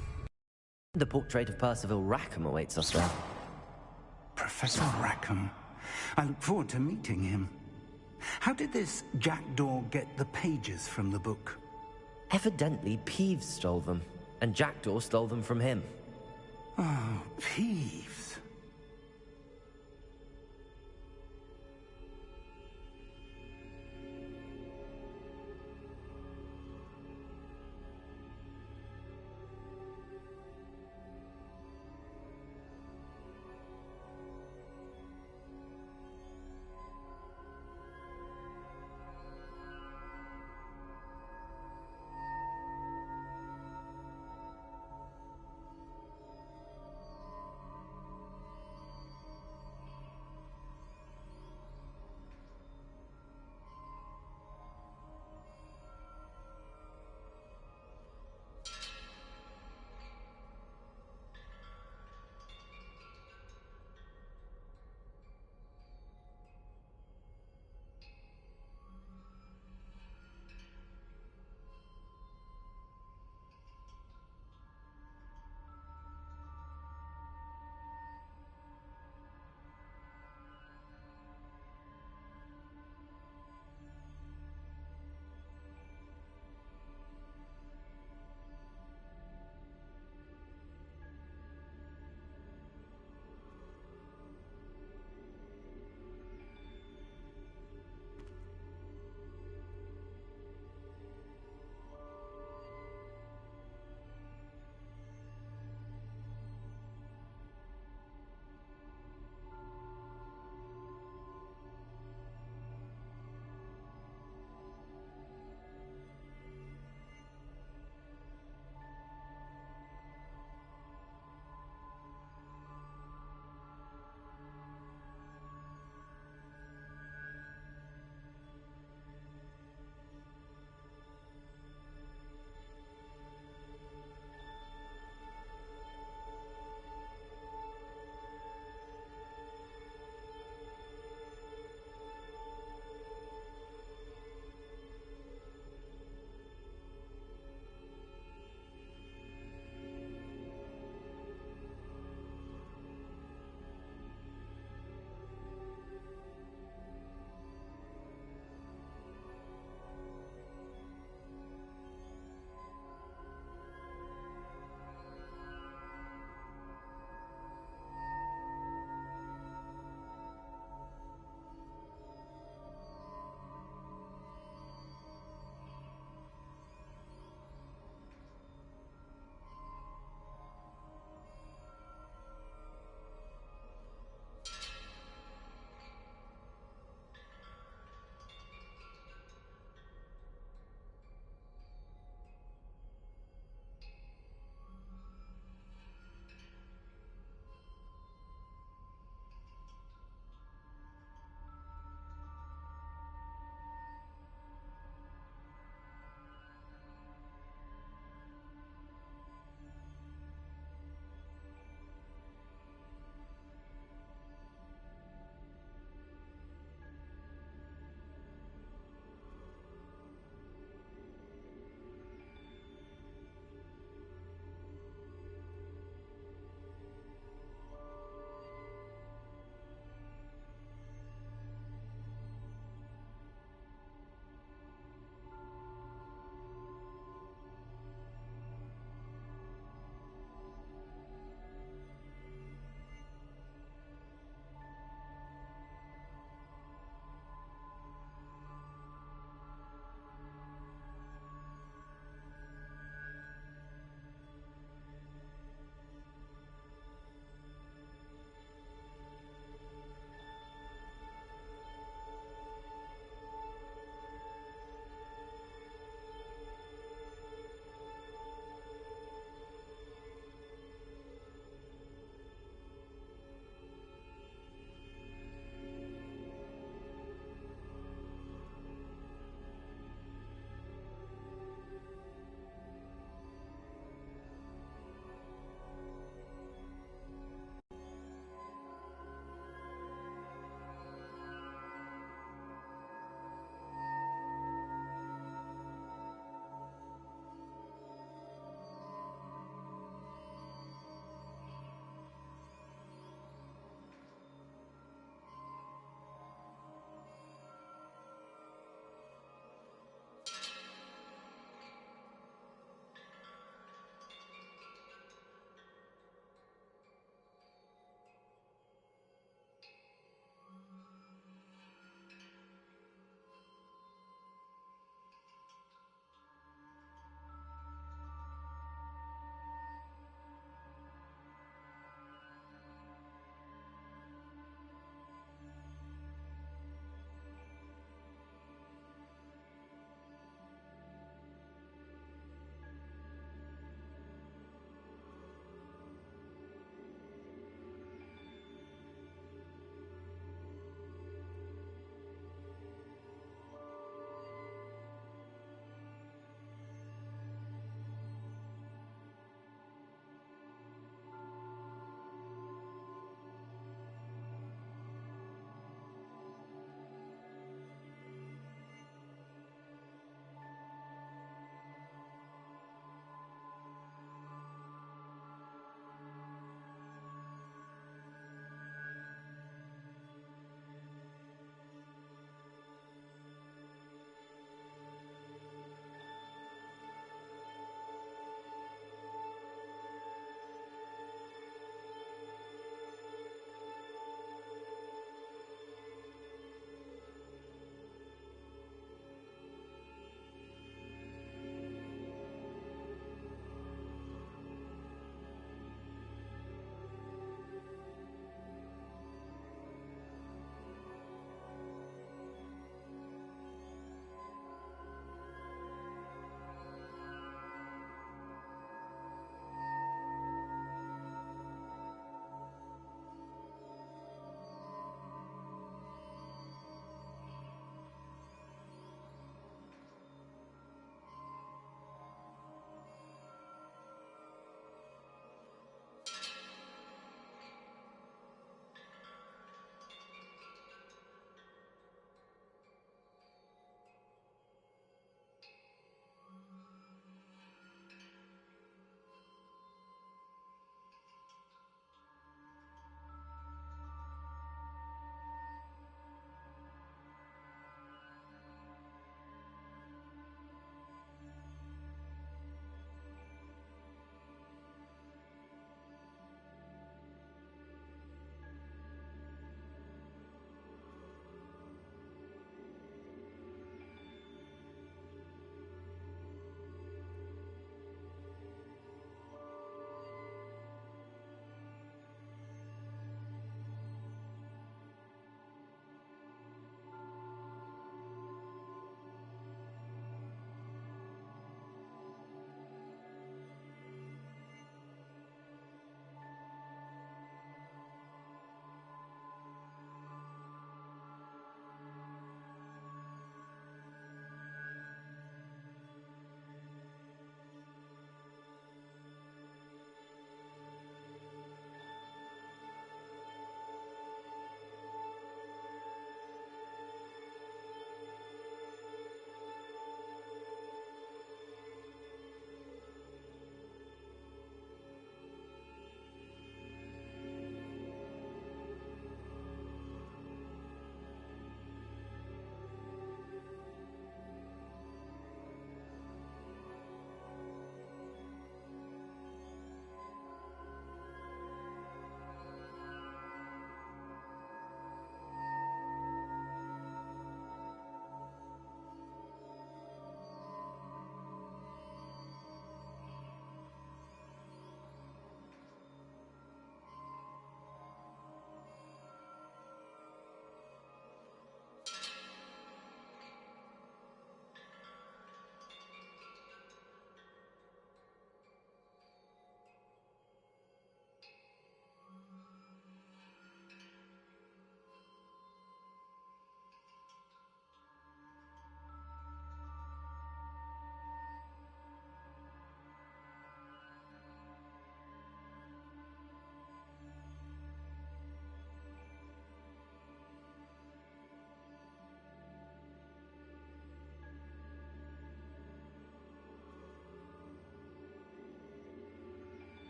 The portrait of Percival Rackham awaits us there. Professor Rackham. I look forward to meeting him. How did this jackdaw get the pages from the book? Evidently, Peeves stole them, and Jackdaw stole them from him. Oh, Peeves.